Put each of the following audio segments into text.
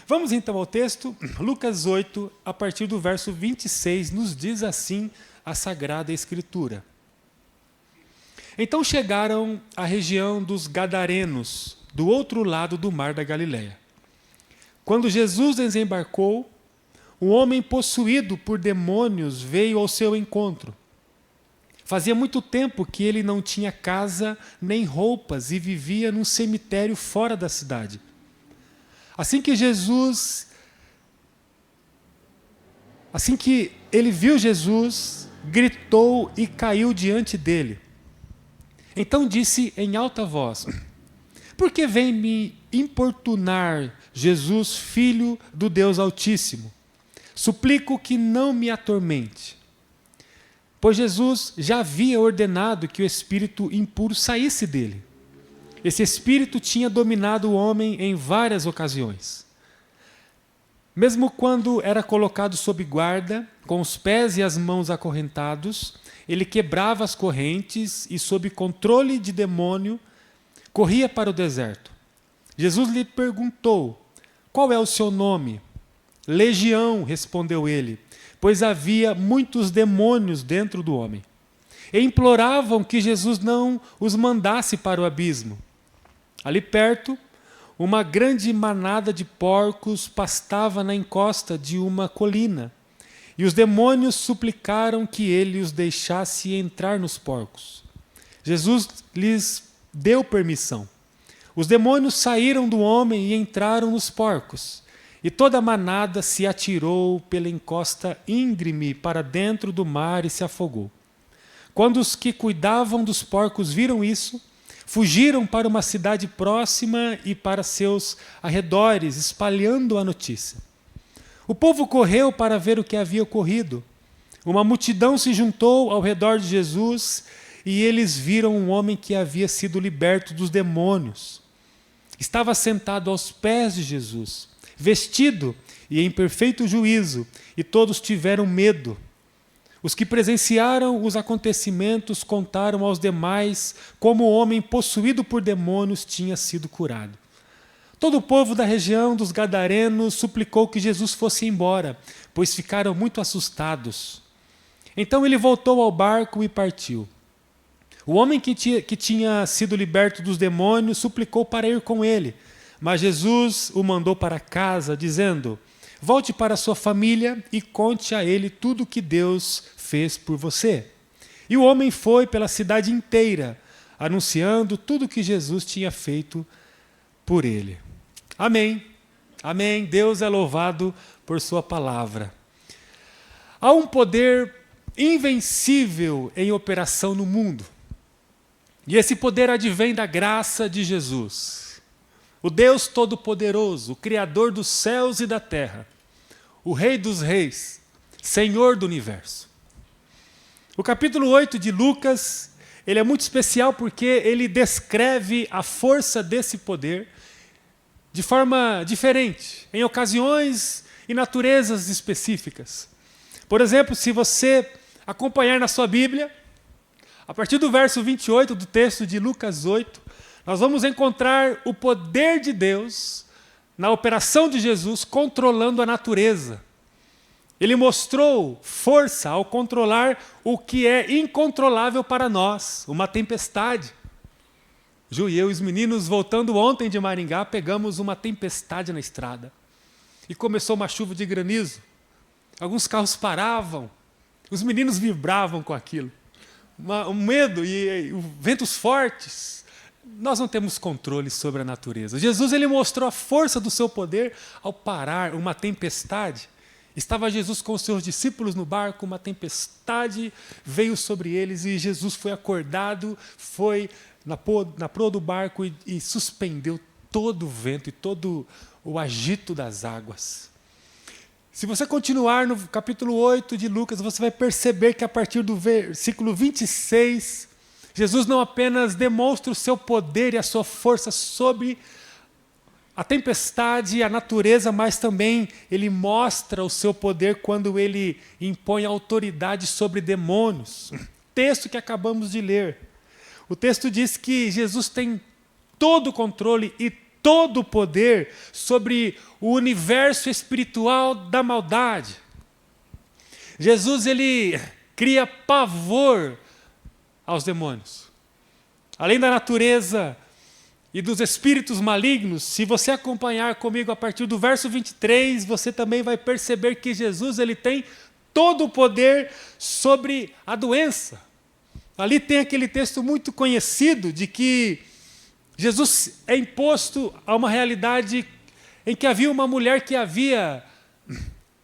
Vamos então ao texto. Lucas 8, a partir do verso 26, nos diz assim a Sagrada Escritura. Então chegaram à região dos Gadarenos, do outro lado do mar da Galileia. Quando Jesus desembarcou, um homem possuído por demônios veio ao seu encontro. Fazia muito tempo que ele não tinha casa nem roupas e vivia num cemitério fora da cidade. Assim que ele viu Jesus, gritou e caiu diante dele. Então disse em alta voz: por que vem me importunar, Jesus, Filho do Deus Altíssimo? Suplico que não me atormente. Pois Jesus já havia ordenado que o espírito impuro saísse dele. Esse espírito tinha dominado o homem em várias ocasiões. Mesmo quando era colocado sob guarda, com os pés e as mãos acorrentados, ele quebrava as correntes e, sob controle de demônio, corria para o deserto. Jesus lhe perguntou: qual é o seu nome? Legião, respondeu ele, pois havia muitos demônios dentro do homem. E imploravam que Jesus não os mandasse para o abismo. Ali perto, uma grande manada de porcos pastava na encosta de uma colina, e os demônios suplicaram que ele os deixasse entrar nos porcos. Jesus lhes deu permissão. Os demônios saíram do homem e entraram nos porcos, e toda a manada se atirou pela encosta íngreme para dentro do mar e se afogou. Quando os que cuidavam dos porcos viram isso, fugiram para uma cidade próxima e para seus arredores, espalhando a notícia. O povo correu para ver o que havia ocorrido. Uma multidão se juntou ao redor de Jesus e eles viram um homem que havia sido liberto dos demônios. Estava sentado aos pés de Jesus, vestido e em perfeito juízo, e todos tiveram medo. Os que presenciaram os acontecimentos contaram aos demais como o homem possuído por demônios tinha sido curado. Todo o povo da região dos Gadarenos suplicou que Jesus fosse embora, pois ficaram muito assustados. Então ele voltou ao barco e partiu. O homem que tinha sido liberto dos demônios suplicou para ir com ele, mas Jesus o mandou para casa, dizendo: volte para sua família e conte a ele tudo o que Deus fez por você. E o homem foi pela cidade inteira, anunciando tudo o que Jesus tinha feito por ele. Amém. Amém. Deus é louvado por sua palavra. Há um poder invencível em operação no mundo. E esse poder advém da graça de Jesus. O Deus Todo-Poderoso, o Criador dos céus e da terra, o Rei dos reis, Senhor do universo. O capítulo 8 de Lucas, ele é muito especial porque ele descreve a força desse poder de forma diferente, em ocasiões e naturezas específicas. Por exemplo, se você acompanhar na sua Bíblia, a partir do verso 28 do texto de Lucas 8, nós vamos encontrar o poder de Deus na operação de Jesus controlando a natureza. Ele mostrou força ao controlar o que é incontrolável para nós, uma tempestade. Ju e eu, os meninos, voltando ontem de Maringá, pegamos uma tempestade na estrada. E começou uma chuva de granizo. Alguns carros paravam, os meninos vibravam com aquilo. Um medo e ventos fortes. Nós não temos controle sobre a natureza. Jesus ele mostrou a força do seu poder ao parar uma tempestade. Estava Jesus com os seus discípulos no barco, uma tempestade veio sobre eles e Jesus foi acordado, foi na proa do barco e suspendeu todo o vento e todo o agito das águas. Se você continuar no capítulo 8 de Lucas, você vai perceber que a partir do versículo 26, Jesus não apenas demonstra o seu poder e a sua força sobre a tempestade e a natureza, mas também ele mostra o seu poder quando ele impõe autoridade sobre demônios. Texto que acabamos de ler. O texto diz que Jesus tem todo o controle e todo o poder sobre o universo espiritual da maldade. Jesus, ele cria pavor aos demônios. Além da natureza e dos espíritos malignos, se você acompanhar comigo a partir do verso 23, você também vai perceber que Jesus, ele tem todo o poder sobre a doença. Ali tem aquele texto muito conhecido de que Jesus é imposto a uma realidade em que havia uma mulher que havia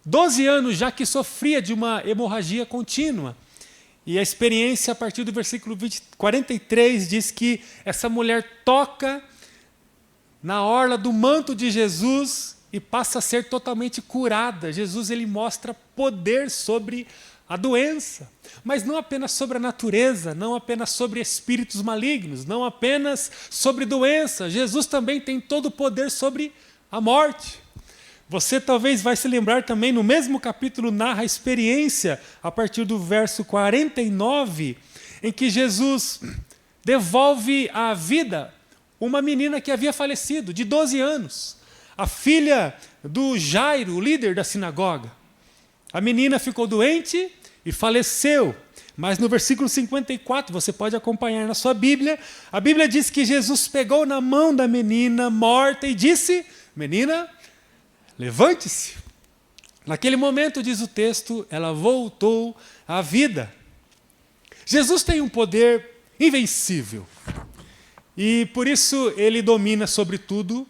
12 anos já que sofria de uma hemorragia contínua. E a experiência, a partir do versículo 43, diz que essa mulher toca na orla do manto de Jesus e passa a ser totalmente curada. Jesus, ele mostra poder sobre a doença, mas não apenas sobre a natureza, não apenas sobre espíritos malignos, não apenas sobre doença. Jesus também tem todo o poder sobre a morte. Você talvez vai se lembrar também, no mesmo capítulo narra a experiência, a partir do verso 49, em que Jesus devolve à vida uma menina que havia falecido, de 12 anos, a filha do Jairo, o líder da sinagoga. A menina ficou doente e faleceu. Mas no versículo 54, você pode acompanhar na sua Bíblia, a Bíblia diz que Jesus pegou na mão da menina morta e disse: menina, levante-se. Naquele momento, diz o texto, ela voltou à vida. Jesus tem um poder invencível. E por isso ele domina sobre tudo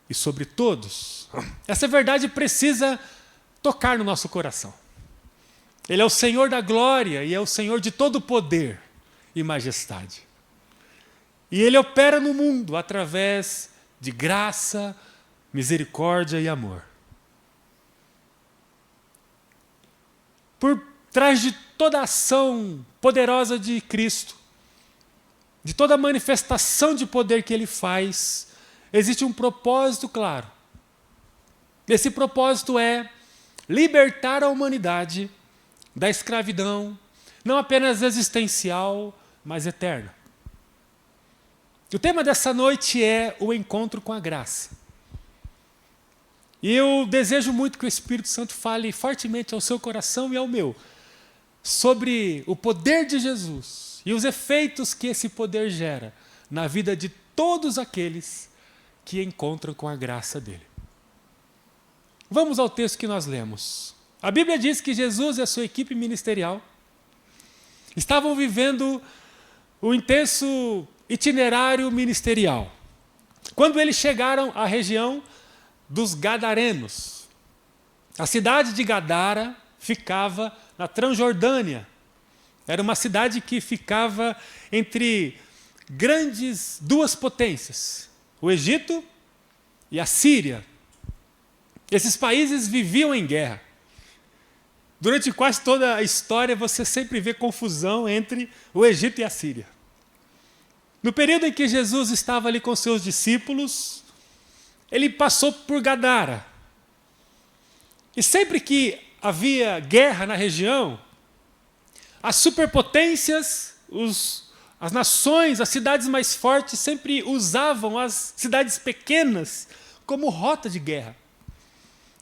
e sobre todos. Essa verdade precisa tocar no nosso coração. Ele é o Senhor da glória e é o Senhor de todo poder e majestade. E ele opera no mundo através de graça, misericórdia e amor. Por trás de toda a ação poderosa de Cristo, de toda a manifestação de poder que ele faz, existe um propósito claro. Esse propósito é libertar a humanidade da escravidão, não apenas existencial, mas eterna. O tema dessa noite é o encontro com a graça. E eu desejo muito que o Espírito Santo fale fortemente ao seu coração e ao meu sobre o poder de Jesus e os efeitos que esse poder gera na vida de todos aqueles que encontram com a graça dele. Vamos ao texto que nós lemos. A Bíblia diz que Jesus e a sua equipe ministerial estavam vivendo o intenso itinerário ministerial, quando eles chegaram à região dos Gadarenos. A cidade de Gadara ficava na Transjordânia. Era uma cidade que ficava entre grandes duas potências, o Egito e a Síria. Esses países viviam em guerra. Durante quase toda a história, você sempre vê confusão entre o Egito e a Síria. No período em que Jesus estava ali com seus discípulos, ele passou por Gadara. E sempre que havia guerra na região, as superpotências, as nações, as cidades mais fortes sempre usavam as cidades pequenas como rota de guerra.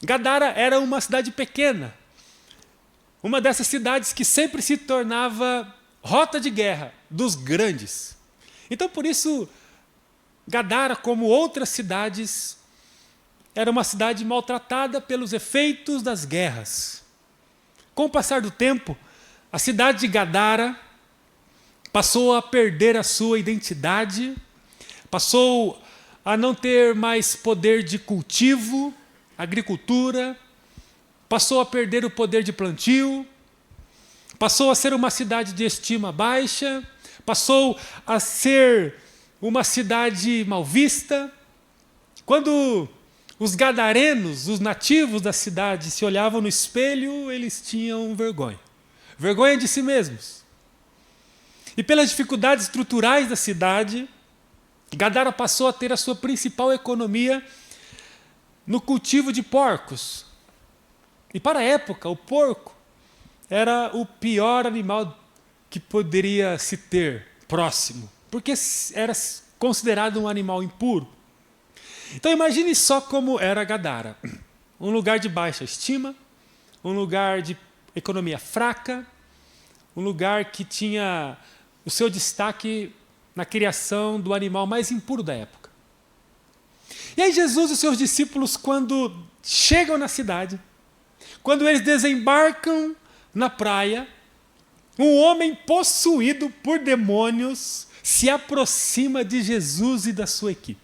Gadara era uma cidade pequena, uma dessas cidades que sempre se tornava rota de guerra dos grandes. Então, por isso, Gadara, como outras cidades, era uma cidade maltratada pelos efeitos das guerras. Com o passar do tempo, a cidade de Gadara passou a perder a sua identidade, passou a não ter mais poder de cultivo, agricultura, passou a perder o poder de plantio, passou a ser uma cidade de estima baixa, passou a ser uma cidade mal vista. Quando os gadarenos, os nativos da cidade, se olhavam no espelho, eles tinham vergonha. Vergonha de si mesmos. E pelas dificuldades estruturais da cidade, Gadara passou a ter a sua principal economia no cultivo de porcos. E para a época, o porco era o pior animal que poderia se ter próximo, porque era considerado um animal impuro. Então imagine só como era Gadara. Um lugar de baixa estima, um lugar de economia fraca, um lugar que tinha o seu destaque na criação do animal mais impuro da época. E aí Jesus e os seus discípulos, quando chegam na cidade, quando eles desembarcam na praia, um homem possuído por demônios se aproxima de Jesus e da sua equipe.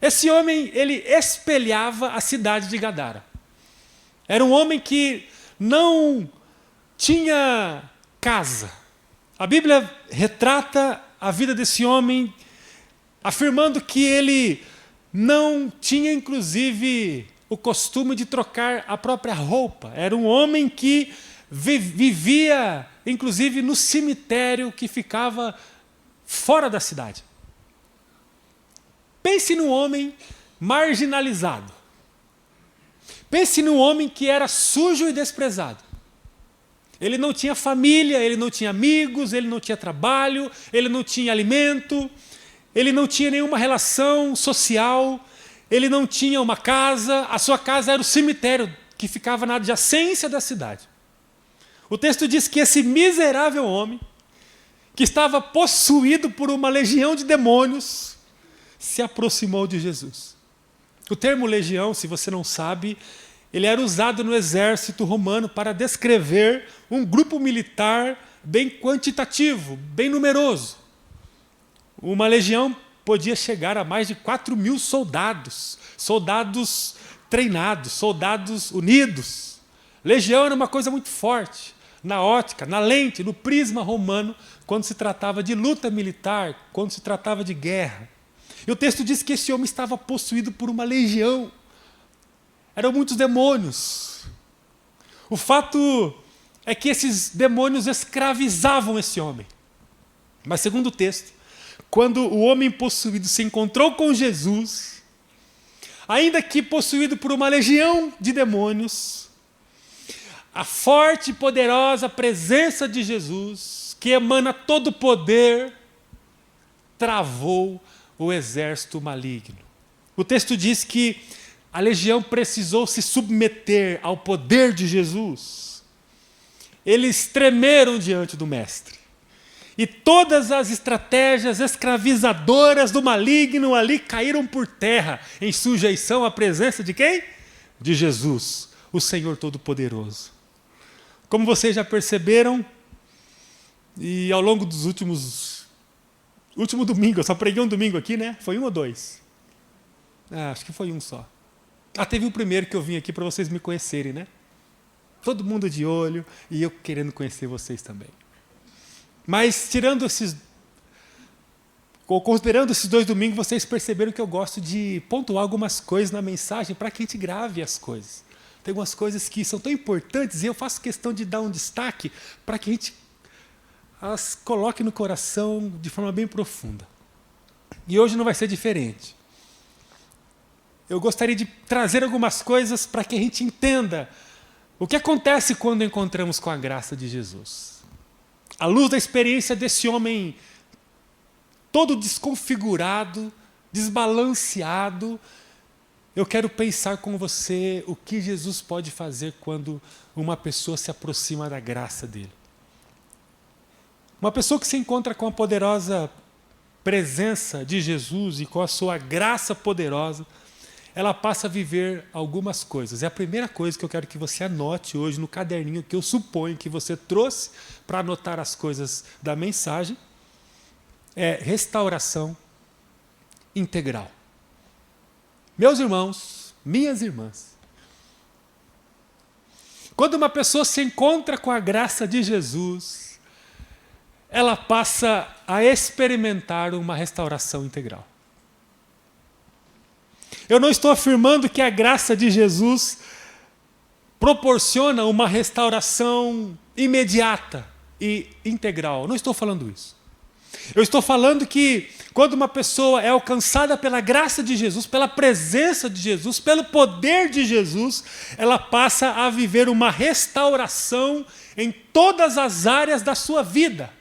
Esse homem, ele espelhava a cidade de Gadara. Era um homem que não tinha casa. A Bíblia retrata a vida desse homem afirmando que ele não tinha, inclusive, o costume de trocar a própria roupa. Era um homem que vivia, inclusive, no cemitério que ficava fora da cidade. Pense num homem marginalizado. Pense num homem que era sujo e desprezado. Ele não tinha família, ele não tinha amigos, ele não tinha trabalho, ele não tinha alimento, ele não tinha nenhuma relação social, ele não tinha uma casa, a sua casa era o cemitério que ficava na adjacência da cidade. O texto diz que esse miserável homem, que estava possuído por uma legião de demônios, se aproximou de Jesus. O termo legião, se você não sabe, ele era usado no exército romano para descrever um grupo militar bem quantitativo, bem numeroso. Uma legião podia chegar a mais de 4.000 soldados, soldados treinados, soldados unidos. Legião era uma coisa muito forte, na ótica, na lente, no prisma romano, quando se tratava de luta militar, quando se tratava de guerra. E o texto diz que esse homem estava possuído por uma legião. Eram muitos demônios. O fato é que esses demônios escravizavam esse homem. Mas segundo o texto, quando o homem possuído se encontrou com Jesus, ainda que possuído por uma legião de demônios, a forte e poderosa presença de Jesus, que emana todo o poder, travou o exército maligno. O texto diz que a legião precisou se submeter ao poder de Jesus. Eles tremeram diante do mestre. E todas as estratégias escravizadoras do maligno ali caíram por terra, em sujeição à presença de quem? De Jesus, o Senhor Todo-Poderoso. Como vocês já perceberam, e ao longo dos último domingo, eu só preguei um domingo aqui, né? Foi um ou dois? Acho que foi um só. Teve o primeiro que eu vim aqui para vocês me conhecerem, né? Todo mundo de olho e eu querendo conhecer vocês também. Mas considerando esses 2 domingos, vocês perceberam que eu gosto de pontuar algumas coisas na mensagem para que a gente grave as coisas. Tem algumas coisas que são tão importantes e eu faço questão de dar um destaque para que a gente as coloque no coração de forma bem profunda. E hoje não vai ser diferente. Eu gostaria de trazer algumas coisas para que a gente entenda o que acontece quando encontramos com a graça de Jesus. À luz da experiência desse homem todo desconfigurado, desbalanceado, eu quero pensar com você o que Jesus pode fazer quando uma pessoa se aproxima da graça dele. Uma pessoa que se encontra com a poderosa presença de Jesus e com a sua graça poderosa, ela passa a viver algumas coisas. É a primeira coisa que eu quero que você anote hoje no caderninho que eu suponho que você trouxe para anotar as coisas da mensagem. É restauração integral. Meus irmãos, minhas irmãs, quando uma pessoa se encontra com a graça de Jesus, ela passa a experimentar uma restauração integral. Eu não estou afirmando que a graça de Jesus proporciona uma restauração imediata e integral. Eu não estou falando isso. Eu estou falando que quando uma pessoa é alcançada pela graça de Jesus, pela presença de Jesus, pelo poder de Jesus, ela passa a viver uma restauração em todas as áreas da sua vida.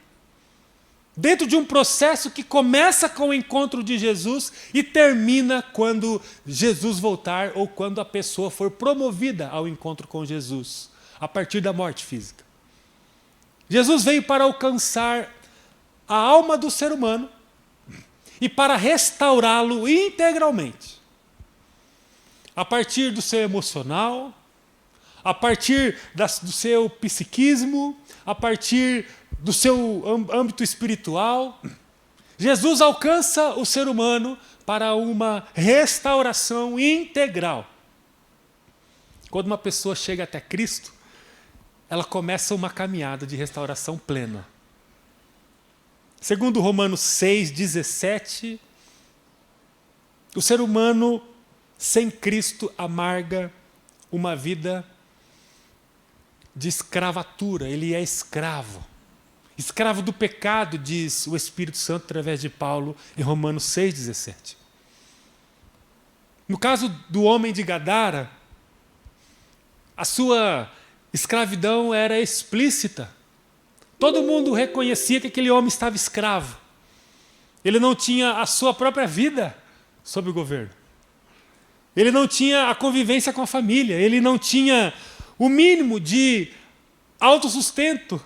dentro de um processo que começa com o encontro de Jesus e termina quando Jesus voltar ou quando a pessoa for promovida ao encontro com Jesus, a partir da morte física. Jesus veio para alcançar a alma do ser humano e para restaurá-lo integralmente. A partir do seu emocional, a partir do seu psiquismo, a partir do seu âmbito espiritual. Jesus alcança o ser humano para uma restauração integral. Quando uma pessoa chega até Cristo, ela começa uma caminhada de restauração plena. Segundo Romanos 6,17, o ser humano sem Cristo amarga uma vida de escravatura, ele é escravo. Escravo do pecado, diz o Espírito Santo através de Paulo em Romanos 6,17. No caso do homem de Gadara, a sua escravidão era explícita. Todo mundo reconhecia que aquele homem estava escravo. Ele não tinha a sua própria vida sob o governo. Ele não tinha a convivência com a família. Ele não tinha o mínimo de autossustento.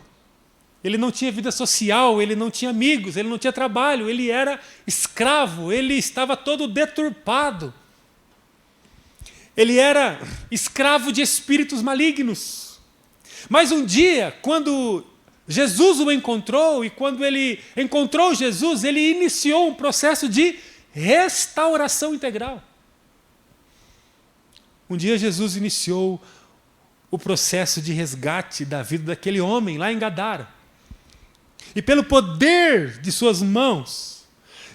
Ele não tinha vida social, ele não tinha amigos, ele não tinha trabalho. Ele era escravo, ele estava todo deturpado. Ele era escravo de espíritos malignos. Mas um dia, quando Jesus o encontrou, e quando ele encontrou Jesus, ele iniciou um processo de restauração integral. Um dia Jesus iniciou o processo de resgate da vida daquele homem lá em Gadara. E pelo poder de suas mãos,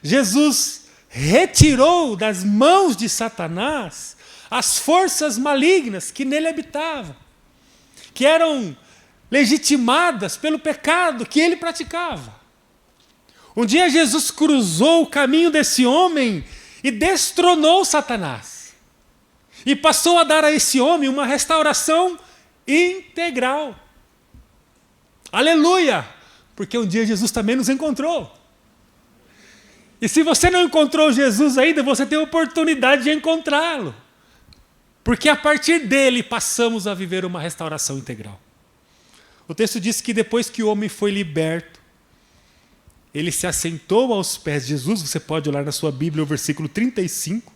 Jesus retirou das mãos de Satanás as forças malignas que nele habitavam, que eram legitimadas pelo pecado que ele praticava. Um dia Jesus cruzou o caminho desse homem e destronou Satanás. E passou a dar a esse homem uma restauração integral. Aleluia! Porque um dia Jesus também nos encontrou. E se você não encontrou Jesus ainda, você tem a oportunidade de encontrá-lo. Porque a partir dele passamos a viver uma restauração integral. O texto diz que depois que o homem foi liberto, ele se assentou aos pés de Jesus. Você pode olhar na sua Bíblia o versículo 35.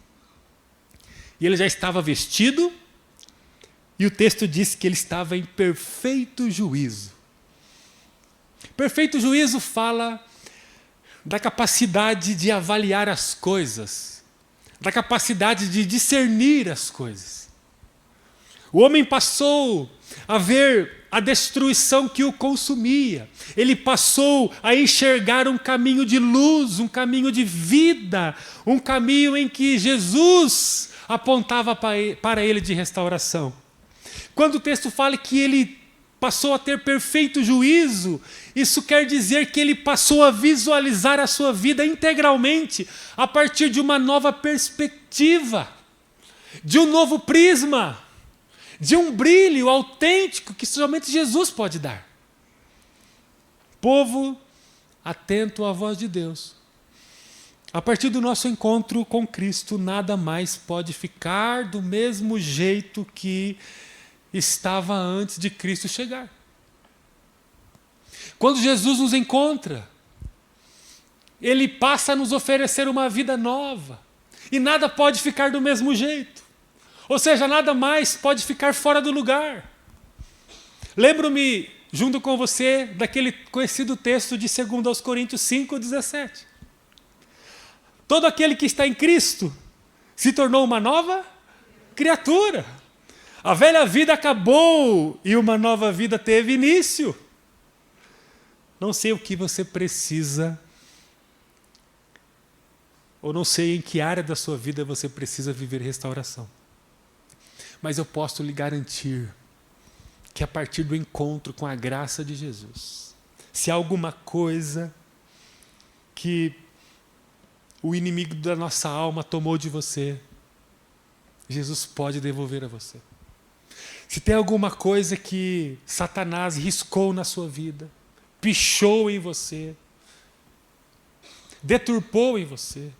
E ele já estava vestido. E o texto diz que ele estava em perfeito juízo. Perfeito juízo fala da capacidade de avaliar as coisas, da capacidade de discernir as coisas. O homem passou a ver a destruição que o consumia. Ele passou a enxergar um caminho de luz, um caminho de vida, um caminho em que Jesus apontava para ele de restauração. Quando o texto fala que ele passou a ter perfeito juízo, isso quer dizer que ele passou a visualizar a sua vida integralmente a partir de uma nova perspectiva, de um novo prisma, de um brilho autêntico que somente Jesus pode dar. Povo atento à voz de Deus. A partir do nosso encontro com Cristo, nada mais pode ficar do mesmo jeito que estava antes de Cristo chegar. Quando Jesus nos encontra, ele passa a nos oferecer uma vida nova. E nada pode ficar do mesmo jeito. Ou seja, nada mais pode ficar fora do lugar. Lembro-me, junto com você, daquele conhecido texto de 2 Coríntios 5,17. Todo aquele que está em Cristo se tornou uma nova criatura. A velha vida acabou e uma nova vida teve início. Não sei o que você precisa, ou não sei em que área da sua vida você precisa viver restauração. Mas eu posso lhe garantir que a partir do encontro com a graça de Jesus, se há alguma coisa que o inimigo da nossa alma tomou de você, Jesus pode devolver a você. Se tem alguma coisa que Satanás riscou na sua vida, pichou em você, deturpou em você.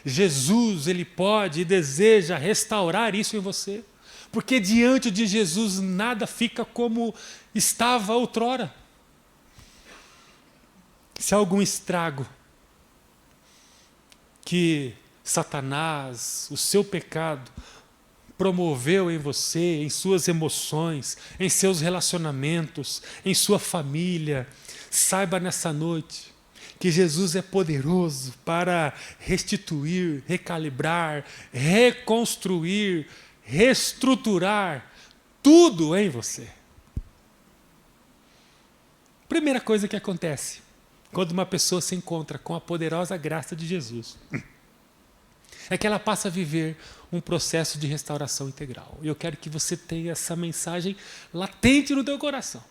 Jesus, ele pode e deseja restaurar isso em você. Porque diante de Jesus nada fica como estava outrora. Se há algum estrago que Satanás, o seu pecado, promoveu em você, em suas emoções, em seus relacionamentos, em sua família, saiba nessa noite que Jesus é poderoso para restituir, recalibrar, reconstruir, reestruturar tudo em você. Primeira coisa que acontece quando uma pessoa se encontra com a poderosa graça de Jesus é que ela passa a viver um processo de restauração integral. E eu quero que você tenha essa mensagem latente no teu coração.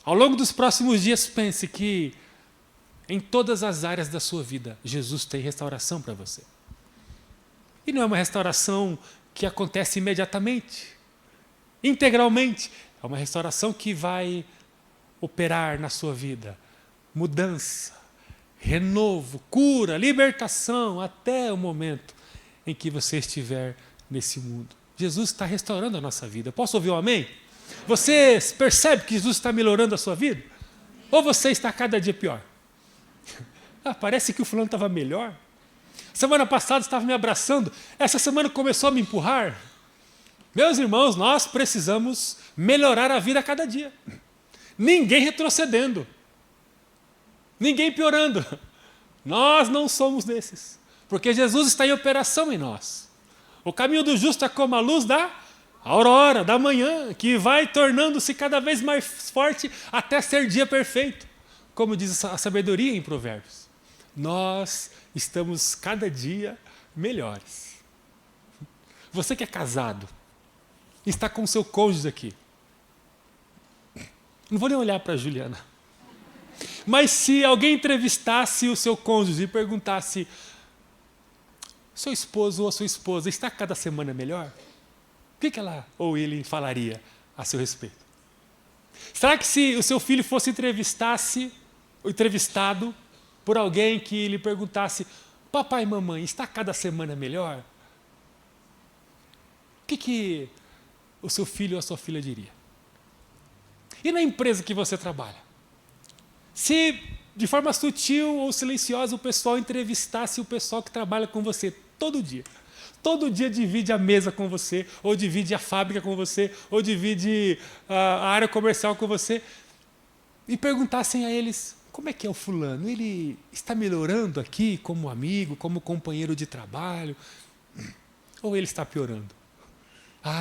Ao longo dos próximos dias, pense que em todas as áreas da sua vida, Jesus tem restauração para você. E não é uma restauração que acontece imediatamente, integralmente. É uma restauração que vai operar na sua vida mudança, renovo, cura, libertação, até o momento em que você estiver nesse mundo. Jesus está restaurando a nossa vida. Posso ouvir um amém? Você percebe que Jesus está melhorando a sua vida? Ou você está cada dia pior? Parece que o fulano estava melhor. Semana passada estava me abraçando, essa semana começou a me empurrar. Meus irmãos, nós precisamos melhorar a vida a cada dia. Ninguém retrocedendo. Ninguém piorando. Nós não somos desses. Porque Jesus está em operação em nós. O caminho do justo é como a luz da aurora, da manhã, que vai tornando-se cada vez mais forte até ser dia perfeito. Como diz a sabedoria em Provérbios. Nós estamos cada dia melhores. Você que é casado, está com seu cônjuge aqui. Não vou nem olhar para a Juliana. Mas se alguém entrevistasse o seu cônjuge e perguntasse: seu esposo ou a sua esposa está cada semana melhor? O que ela ou ele falaria a seu respeito? Será que se o seu filho fosse entrevistado por alguém que lhe perguntasse: papai e mamãe, está cada semana melhor? O que o seu filho ou a sua filha diria? E na empresa que você trabalha? Se de forma sutil ou silenciosa o pessoal entrevistasse o pessoal que trabalha com você todo dia divide a mesa com você, ou divide a fábrica com você, ou divide a área comercial com você, e perguntassem a eles: como é que é o fulano? Ele está melhorando aqui como amigo, como companheiro de trabalho? Ou ele está piorando?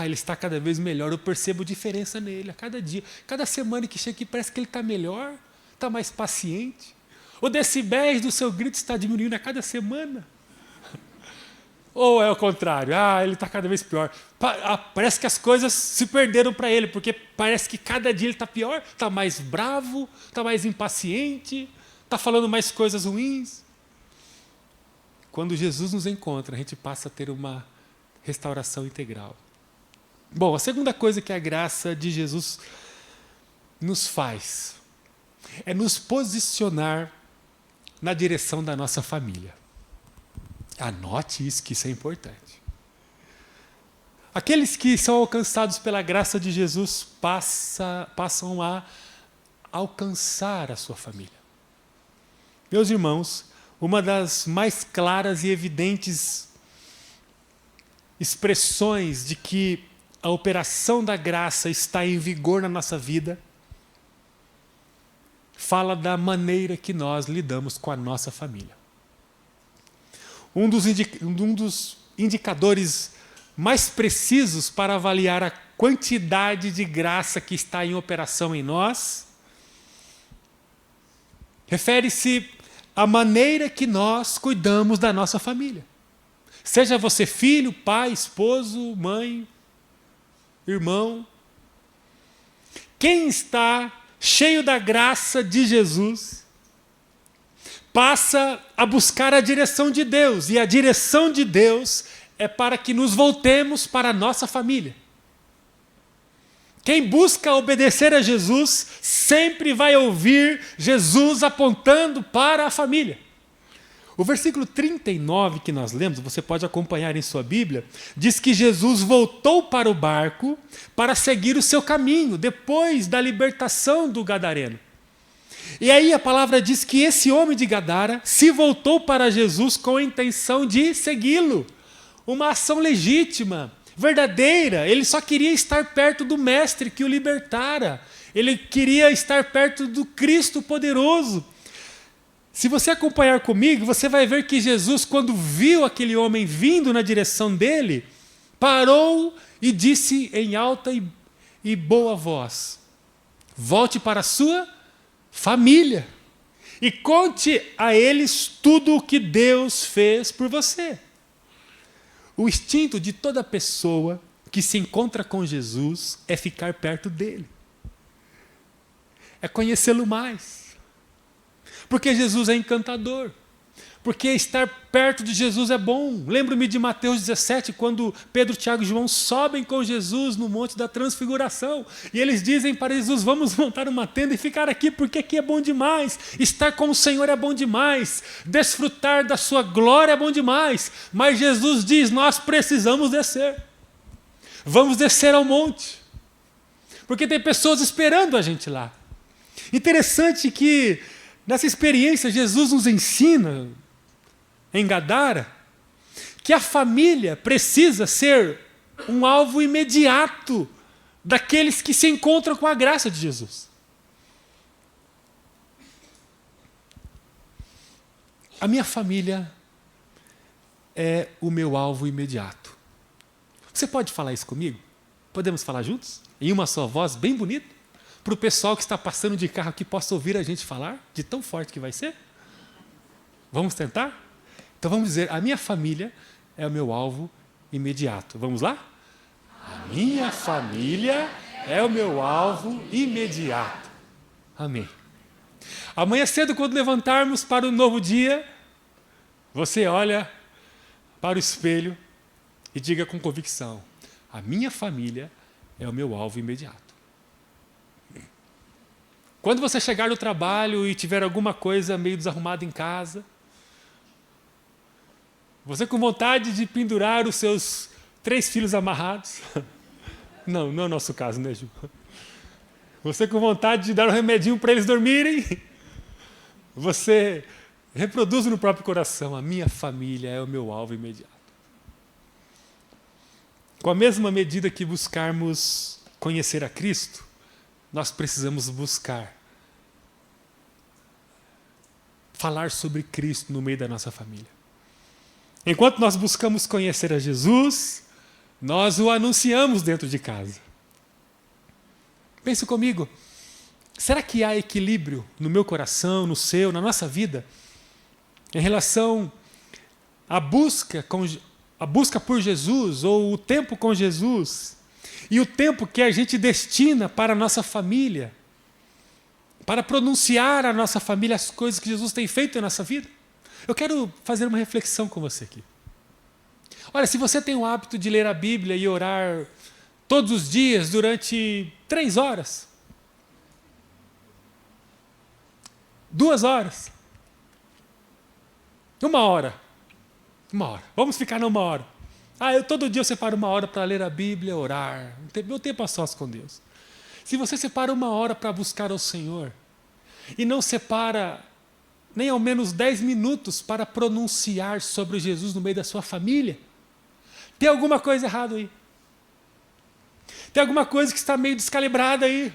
Ele está cada vez melhor, eu percebo diferença nele a cada dia. Cada semana que chega aqui parece que ele está melhor, está mais paciente. O decibéis do seu grito está diminuindo a cada semana. Ou é o contrário, ele está cada vez pior. Parece que as coisas se perderam para ele, porque parece que cada dia ele está pior, está mais bravo, está mais impaciente, está falando mais coisas ruins. Quando Jesus nos encontra, a gente passa a ter uma restauração integral. Bom, a segunda coisa que a graça de Jesus nos faz é nos posicionar na direção da nossa família. Anote isso, que isso é importante. Aqueles que são alcançados pela graça de Jesus passam a alcançar a sua família. Meus irmãos, uma das mais claras e evidentes expressões de que a operação da graça está em vigor na nossa vida fala da maneira que nós lidamos com a nossa família. Um dos indicadores mais precisos para avaliar a quantidade de graça que está em operação em nós refere-se à maneira que nós cuidamos da nossa família. Seja você filho, pai, esposo, mãe, irmão. Quem está cheio da graça de Jesus passa a buscar a direção de Deus. E a direção de Deus é para que nos voltemos para a nossa família. Quem busca obedecer a Jesus sempre vai ouvir Jesus apontando para a família. O versículo 39 que nós lemos, você pode acompanhar em sua Bíblia, diz que Jesus voltou para o barco para seguir o seu caminho, depois da libertação do gadareno. E aí a palavra diz que esse homem de Gadara se voltou para Jesus com a intenção de segui-lo. Uma ação legítima, verdadeira. Ele só queria estar perto do Mestre que o libertara. Ele queria estar perto do Cristo poderoso. Se você acompanhar comigo, você vai ver que Jesus, quando viu aquele homem vindo na direção dele, parou e disse em alta e boa voz: volte para a sua família e conte a eles tudo o que Deus fez por você. O instinto de toda pessoa que se encontra com Jesus é ficar perto dele, é conhecê-lo mais. Porque Jesus é encantador. Porque estar perto de Jesus é bom. Lembro-me de Mateus 17, quando Pedro, Tiago e João sobem com Jesus no Monte da Transfiguração. E eles dizem para Jesus: vamos montar uma tenda e ficar aqui, porque aqui é bom demais. Estar com o Senhor é bom demais. Desfrutar da sua glória é bom demais. Mas Jesus diz: nós precisamos descer. Vamos descer ao monte. Porque tem pessoas esperando a gente lá. Interessante que nessa experiência, Jesus nos ensina, em Gadara, que a família precisa ser um alvo imediato daqueles que se encontram com a graça de Jesus. A minha família é o meu alvo imediato. Você pode falar isso comigo? Podemos falar juntos? Em uma só voz, bem bonita? Para o pessoal que está passando de carro aqui possa ouvir a gente falar, de tão forte que vai ser? Vamos tentar? Então vamos dizer: a minha família é o meu alvo imediato. Vamos lá? A minha família é o meu alvo imediato. Amém. Amanhã cedo, quando levantarmos para o novo dia, você olha para o espelho e diga com convicção: a minha família é o meu alvo imediato. Quando você chegar no trabalho e tiver alguma coisa meio desarrumada em casa, você com vontade de pendurar os seus 3 filhos amarrados, não é o nosso caso, né, Ju? Você com vontade de dar um remedinho para eles dormirem, você reproduz no próprio coração: a minha família é o meu alvo imediato. Com a mesma medida que buscarmos conhecer a Cristo, nós precisamos buscar falar sobre Cristo no meio da nossa família. Enquanto nós buscamos conhecer a Jesus, nós o anunciamos dentro de casa. Pense comigo, será que há equilíbrio no meu coração, no seu, na nossa vida, em relação à busca por Jesus, ou o tempo com Jesus, e o tempo que a gente destina para a nossa família, para pronunciar à nossa família as coisas que Jesus tem feito em nossa vida? Eu quero fazer uma reflexão com você aqui. Olha, se você tem o hábito de ler a Bíblia e orar todos os dias durante 3 horas, 2 horas, 1 hora, vamos ficar numa hora. Todo dia eu separo 1 hora para ler a Bíblia, orar, meu tempo a sós com Deus. Se você separa 1 hora para buscar ao Senhor, e não separa nem ao menos 10 minutos para pronunciar sobre Jesus no meio da sua família, tem alguma coisa errada aí. Tem alguma coisa que está meio descalibrada aí.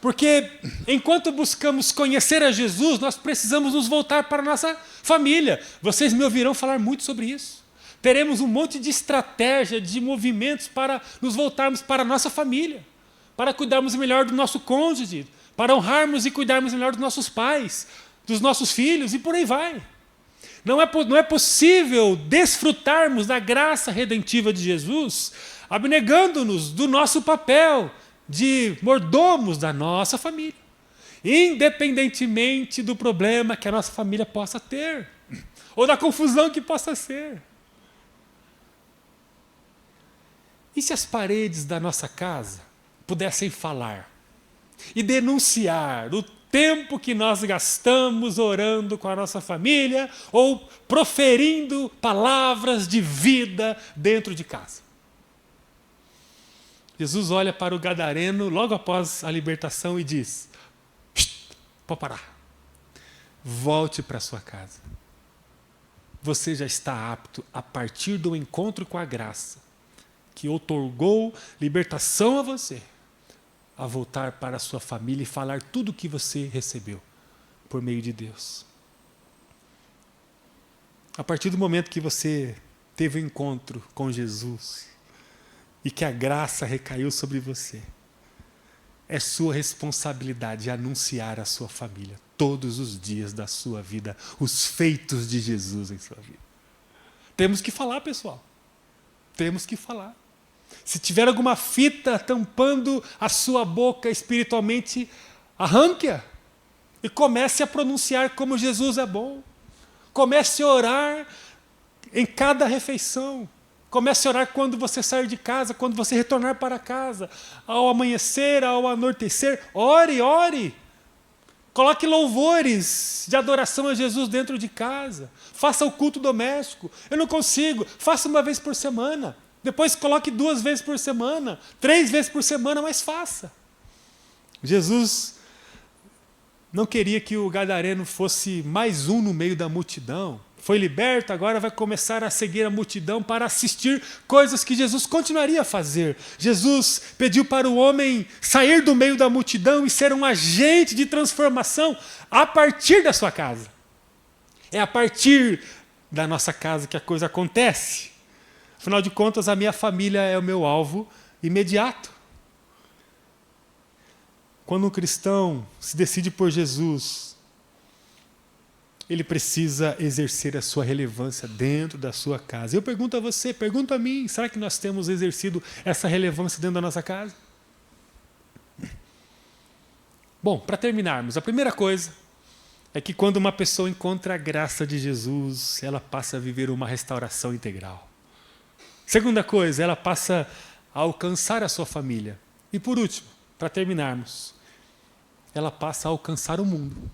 Porque enquanto buscamos conhecer a Jesus, nós precisamos nos voltar para a nossa família. Vocês me ouvirão falar muito sobre isso. Teremos um monte de estratégia, de movimentos para nos voltarmos para a nossa família, para cuidarmos melhor do nosso cônjuge, para honrarmos e cuidarmos melhor dos nossos pais, dos nossos filhos e por aí vai. Não é possível desfrutarmos da graça redentiva de Jesus abnegando-nos do nosso papel de mordomos da nossa família, independentemente do problema que a nossa família possa ter, ou da confusão que possa ser. E se as paredes da nossa casa pudessem falar e denunciar o tempo que nós gastamos orando com a nossa família ou proferindo palavras de vida dentro de casa. Jesus olha para o gadareno logo após a libertação e diz: pode parar, volte para sua casa. Você já está apto, a partir do encontro com a graça, que outorgou libertação a você, a voltar para a sua família e falar tudo o que você recebeu por meio de Deus. A partir do momento que você teve o um encontro com Jesus e que a graça recaiu sobre você, é sua responsabilidade anunciar à sua família todos os dias da sua vida os feitos de Jesus em sua vida. Temos que falar, pessoal. Temos que falar. Se tiver alguma fita tampando a sua boca espiritualmente, arranque-a e comece a pronunciar como Jesus é bom. Comece a orar em cada refeição. Comece a orar quando você sair de casa, quando você retornar para casa, ao amanhecer, ao anoitecer. Ore, ore. Coloque louvores de adoração a Jesus dentro de casa. Faça o culto doméstico. Eu não consigo. Faça uma vez por semana. Depois coloque 2 vezes por semana, 3 vezes por semana, mas faça. Jesus não queria que o gadareno fosse mais um no meio da multidão. Foi liberto, agora vai começar a seguir a multidão para assistir coisas que Jesus continuaria a fazer. Jesus pediu para o homem sair do meio da multidão e ser um agente de transformação a partir da sua casa. É a partir da nossa casa que a coisa acontece. Afinal de contas, a minha família é o meu alvo imediato. Quando um cristão se decide por Jesus, ele precisa exercer a sua relevância dentro da sua casa. Eu pergunto a você, pergunto a mim, será que nós temos exercido essa relevância dentro da nossa casa? Bom, para terminarmos, a primeira coisa é que quando uma pessoa encontra a graça de Jesus, ela passa a viver uma restauração integral. Segunda coisa, ela passa a alcançar a sua família. E por último, para terminarmos, ela passa a alcançar o mundo.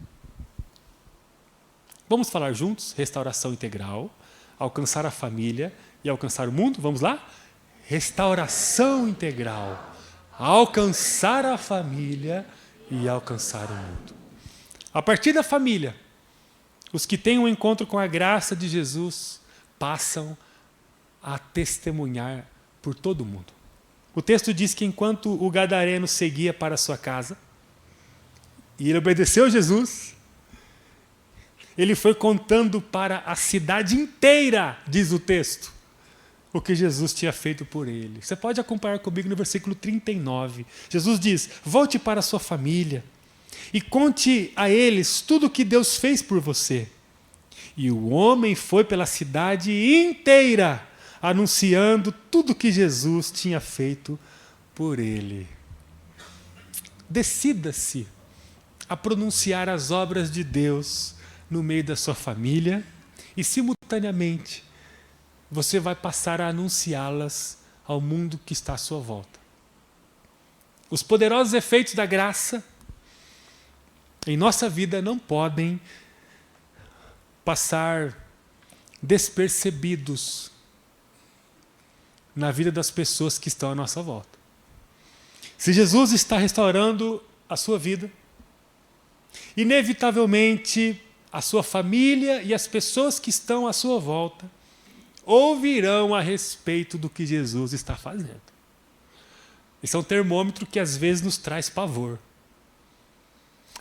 Vamos falar juntos? Restauração integral, alcançar a família e alcançar o mundo? Vamos lá? Restauração integral, alcançar a família e alcançar o mundo. A partir da família, os que têm um encontro com a graça de Jesus passam a testemunhar por todo mundo. O texto diz que enquanto o gadareno seguia para a sua casa, e ele obedeceu a Jesus, ele foi contando para a cidade inteira, diz o texto, o que Jesus tinha feito por ele. Você pode acompanhar comigo no versículo 39. Jesus diz: volte para a sua família e conte a eles tudo o que Deus fez por você. E o homem foi pela cidade inteira, anunciando tudo que Jesus tinha feito por ele. Decida-se a pronunciar as obras de Deus no meio da sua família e, simultaneamente, você vai passar a anunciá-las ao mundo que está à sua volta. Os poderosos efeitos da graça em nossa vida não podem passar despercebidos na vida das pessoas que estão à nossa volta. Se Jesus está restaurando a sua vida, inevitavelmente a sua família e as pessoas que estão à sua volta ouvirão a respeito do que Jesus está fazendo. Esse é um termômetro que às vezes nos traz pavor.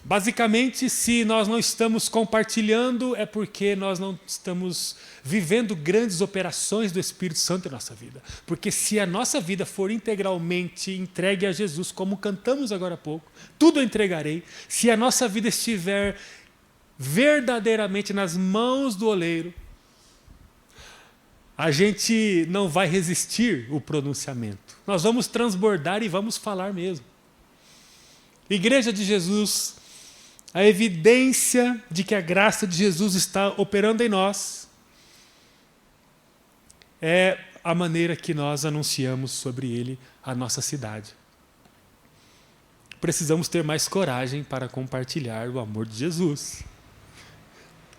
Basicamente, se nós não estamos compartilhando, é porque nós não estamos vivendo grandes operações do Espírito Santo em nossa vida. Porque se a nossa vida for integralmente entregue a Jesus, como cantamos agora há pouco, tudo eu entregarei. Se a nossa vida estiver verdadeiramente nas mãos do oleiro, a gente não vai resistir o pronunciamento. Nós vamos transbordar e vamos falar mesmo. Igreja de Jesus, a evidência de que a graça de Jesus está operando em nós é a maneira que nós anunciamos sobre ele a nossa cidade. precisamos ter mais coragem para compartilhar o amor de Jesus.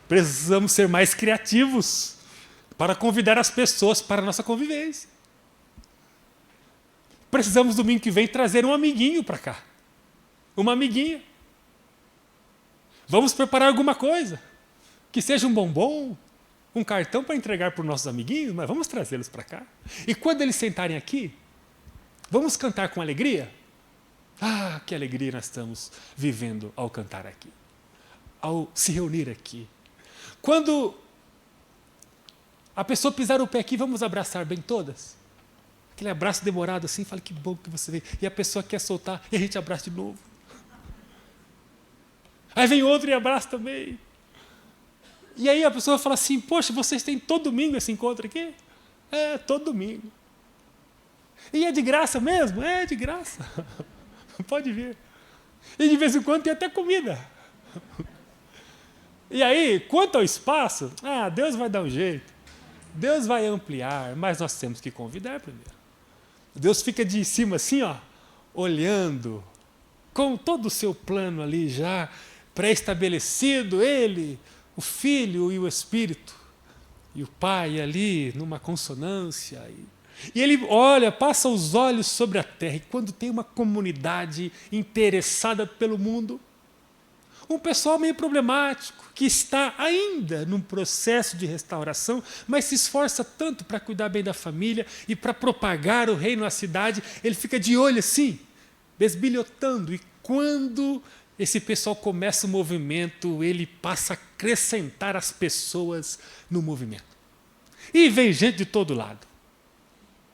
Precisamos ser mais criativos para convidar as pessoas para a nossa convivência. Precisamos, domingo que vem, trazer um amiguinho para cá. Uma amiguinha. Vamos preparar alguma coisa. Que seja um bombom, um cartão para entregar para os nossos amiguinhos, mas vamos trazê-los para cá. E quando eles sentarem aqui, vamos cantar com alegria? Ah, que alegria nós estamos vivendo ao cantar aqui. Ao se reunir aqui. Quando a pessoa pisar o pé aqui, vamos abraçar bem todas? Aquele abraço demorado assim, fala que bom que você veio. E a pessoa quer soltar e a gente abraça de novo. Aí vem outro e abraça também. E aí a pessoa fala assim, poxa, vocês têm todo domingo esse encontro aqui? É, todo domingo. E é de graça mesmo? É de graça. Pode vir. E de vez em quando tem até comida. E aí, quanto ao espaço, Deus vai dar um jeito. Deus vai ampliar, mas nós temos que convidar primeiro. Deus fica de cima assim, olhando, com todo o seu plano ali já pré-estabelecido, Ele, o Filho e o Espírito, e o Pai ali numa consonância. E Ele olha, passa os olhos sobre a terra, e quando tem uma comunidade interessada pelo mundo, um pessoal meio problemático, que está ainda num processo de restauração, mas se esforça tanto para cuidar bem da família e para propagar o reino à cidade, ele fica de olho assim, besbilhotando. E quando esse pessoal começa o movimento, ele passa a acrescentar as pessoas no movimento. E vem gente de todo lado.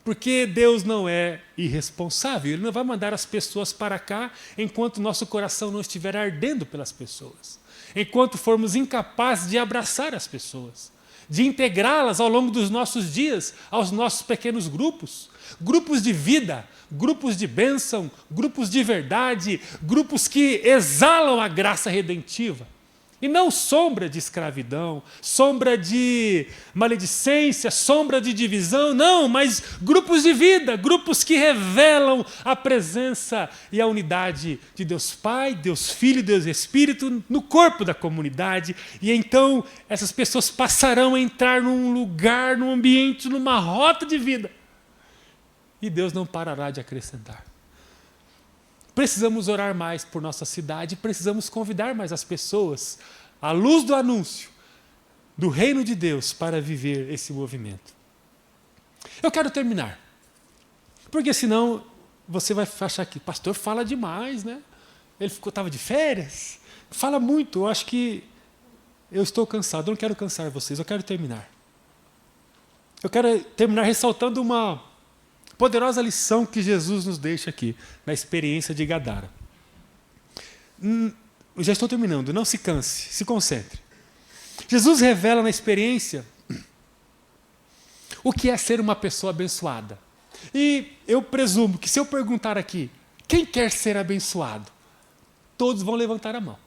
Porque Deus não é irresponsável, Ele não vai mandar as pessoas para cá enquanto nosso coração não estiver ardendo pelas pessoas. Enquanto formos incapazes de abraçar as pessoas, de integrá-las ao longo dos nossos dias, aos nossos pequenos grupos. Grupos de vida, grupos de bênção, grupos de verdade, grupos que exalam a graça redentiva. E não sombra de escravidão, sombra de maledicência, sombra de divisão, não, mas grupos de vida, grupos que revelam a presença e a unidade de Deus Pai, Deus Filho e Deus Espírito no corpo da comunidade. E então essas pessoas passarão a entrar num lugar, num ambiente, numa rota de vida. E Deus não parará de acrescentar. Precisamos orar mais por nossa cidade, precisamos convidar mais as pessoas, à luz do anúncio do reino de Deus, para viver esse movimento. Eu quero terminar, porque senão você vai achar que o pastor fala demais, né? Ele estava de férias, fala muito. Eu acho que eu estou cansado, eu não quero cansar vocês, eu quero terminar. Eu quero terminar ressaltando uma poderosa lição que Jesus nos deixa aqui, na experiência de Gadara. Eu já estou terminando, não se canse, se concentre. Jesus revela na experiência o que é ser uma pessoa abençoada. E eu presumo que se eu perguntar aqui, quem quer ser abençoado? Todos vão levantar a mão.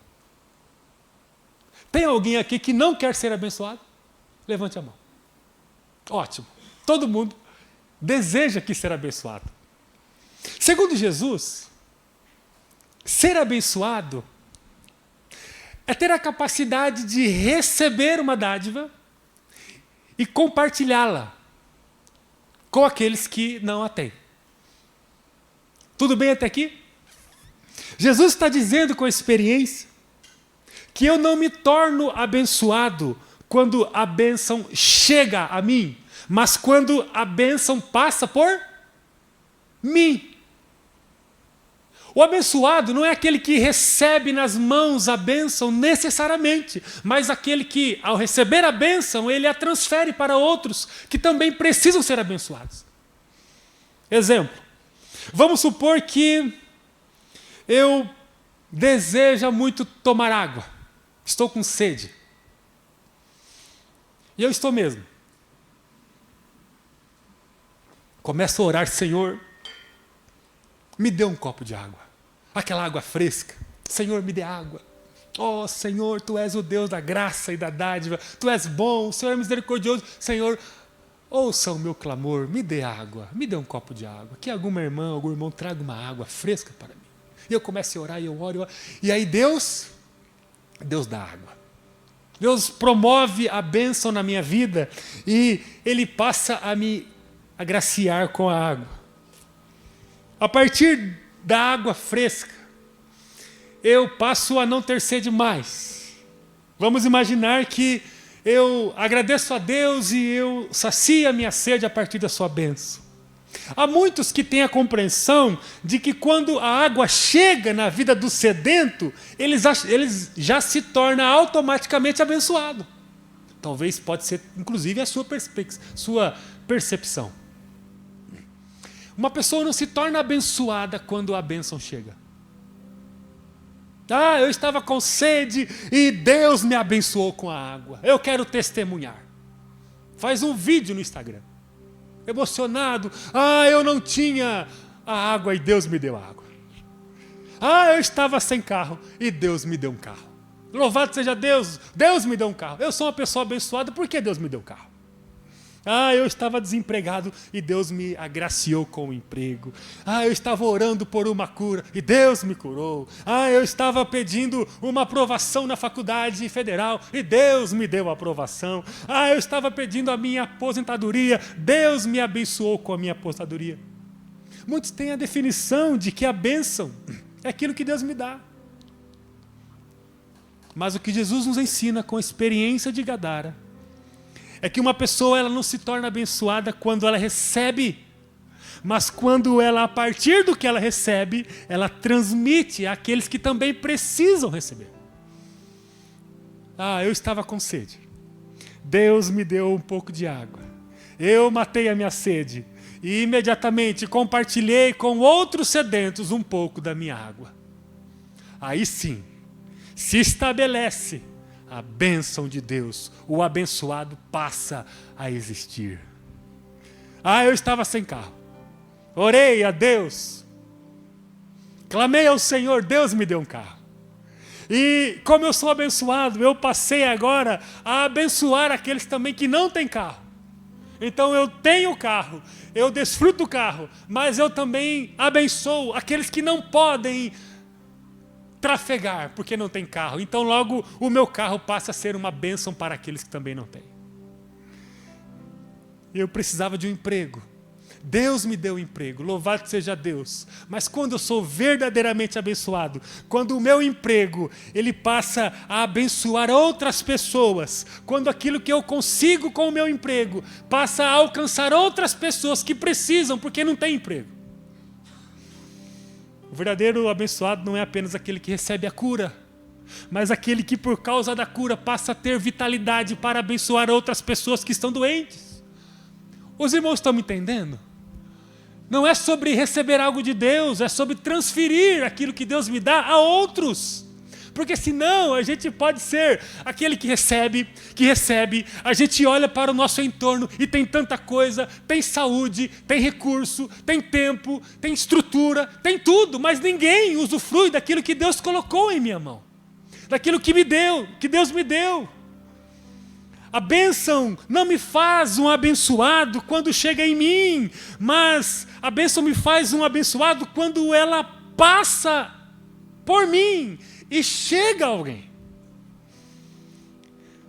Tem alguém aqui que não quer ser abençoado? Levante a mão. Ótimo. Todo mundo deseja que ser abençoado. Segundo Jesus, ser abençoado é ter a capacidade de receber uma dádiva e compartilhá-la com aqueles que não a têm. Tudo bem até aqui? Jesus está dizendo com a experiência que eu não me torno abençoado quando a bênção chega a mim, mas quando a bênção passa por mim. O abençoado não é aquele que recebe nas mãos a bênção necessariamente, mas aquele que, ao receber a bênção, ele a transfere para outros que também precisam ser abençoados. Exemplo, vamos supor que eu desejo muito tomar água, estou com sede. E eu estou mesmo. Começo a orar, Senhor, me dê um copo de água. Aquela água fresca. Senhor, me dê água. Oh, Senhor, Tu és o Deus da graça e da dádiva. Tu és bom, o Senhor é misericordioso. Senhor, ouça o meu clamor, me dê água. Me dê um copo de água. Que alguma irmã, algum irmão traga uma água fresca para mim. E eu começo a orar, e eu oro. E aí Deus dá água. Deus promove a bênção na minha vida e Ele passa a me agraciar com a água. A partir da água fresca, eu passo a não ter sede mais. Vamos imaginar que eu agradeço a Deus e eu sacio a minha sede a partir da sua bênção. Há muitos que têm a compreensão de que quando a água chega na vida do sedento, eles já se tornam automaticamente abençoados. Talvez pode ser, inclusive, a sua percepção. Uma pessoa não se torna abençoada quando a bênção chega. Eu estava com sede e Deus me abençoou com a água. Eu quero testemunhar. Faz um vídeo no Instagram. Emocionado. Eu não tinha a água e Deus me deu a água. Eu estava sem carro e Deus me deu um carro. Louvado seja Deus, Deus me deu um carro. Eu sou uma pessoa abençoada porque Deus me deu um carro. Eu estava desempregado e Deus me agraciou com um emprego. Eu estava orando por uma cura e Deus me curou. Eu estava pedindo uma aprovação na faculdade federal e Deus me deu a aprovação. Eu estava pedindo a minha aposentadoria, Deus me abençoou com a minha aposentadoria. Muitos têm a definição de que a bênção é aquilo que Deus me dá. Mas o que Jesus nos ensina com a experiência de Gadara é que uma pessoa ela não se torna abençoada quando ela recebe, mas quando ela, a partir do que ela recebe, ela transmite àqueles que também precisam receber. Eu estava com sede. Deus me deu um pouco de água. Eu matei a minha sede e imediatamente compartilhei com outros sedentos um pouco da minha água. Aí sim, se estabelece a bênção de Deus, o abençoado passa a existir. Eu estava sem carro. Orei a Deus. Clamei ao Senhor, Deus me deu um carro. E como eu sou abençoado, eu passei agora a abençoar aqueles também que não têm carro. Então eu tenho carro, eu desfruto do carro, mas eu também abençoo aqueles que não podem trafegar, porque não tem carro. Então logo o meu carro passa a ser uma bênção para aqueles que também não têm. Eu precisava de um emprego. Deus me deu um emprego, louvado seja Deus. Mas quando eu sou verdadeiramente abençoado, quando o meu emprego ele passa a abençoar outras pessoas, quando aquilo que eu consigo com o meu emprego passa a alcançar outras pessoas que precisam porque não têm emprego. O verdadeiro abençoado não é apenas aquele que recebe a cura, mas aquele que por causa da cura passa a ter vitalidade para abençoar outras pessoas que estão doentes. Os irmãos estão me entendendo? Não é sobre receber algo de Deus, é sobre transferir aquilo que Deus me dá a outros. Porque senão a gente pode ser aquele que recebe, a gente olha para o nosso entorno e tem tanta coisa, tem saúde, tem recurso, tem tempo, tem estrutura, tem tudo, mas ninguém usufrui daquilo que Deus colocou em minha mão, daquilo que me deu, que Deus me deu. A bênção não me faz um abençoado quando chega em mim, mas a bênção me faz um abençoado quando ela passa por mim e chega a alguém.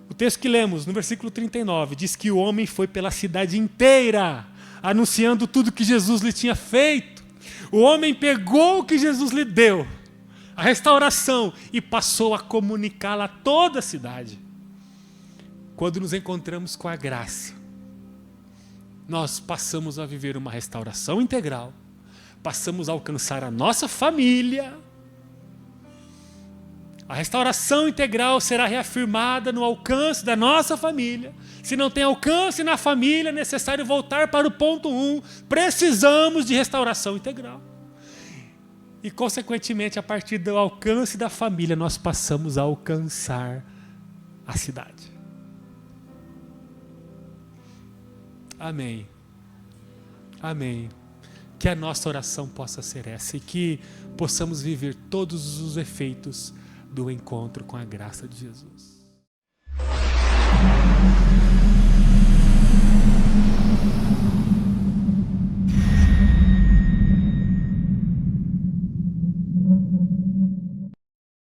O texto que lemos, no versículo 39, diz que o homem foi pela cidade inteira, anunciando tudo que Jesus lhe tinha feito. O homem pegou o que Jesus lhe deu, a restauração, e passou a comunicá-la a toda a cidade. Quando nos encontramos com a graça, nós passamos a viver uma restauração integral, passamos a alcançar a nossa família. A restauração integral será reafirmada no alcance da nossa família. Se não tem alcance na família, é necessário voltar para o ponto 1. Precisamos de restauração integral. E, consequentemente, a partir do alcance da família, nós passamos a alcançar a cidade. Amém. Amém. Que a nossa oração possa ser essa e que possamos viver todos os efeitos do encontro com a graça de Jesus.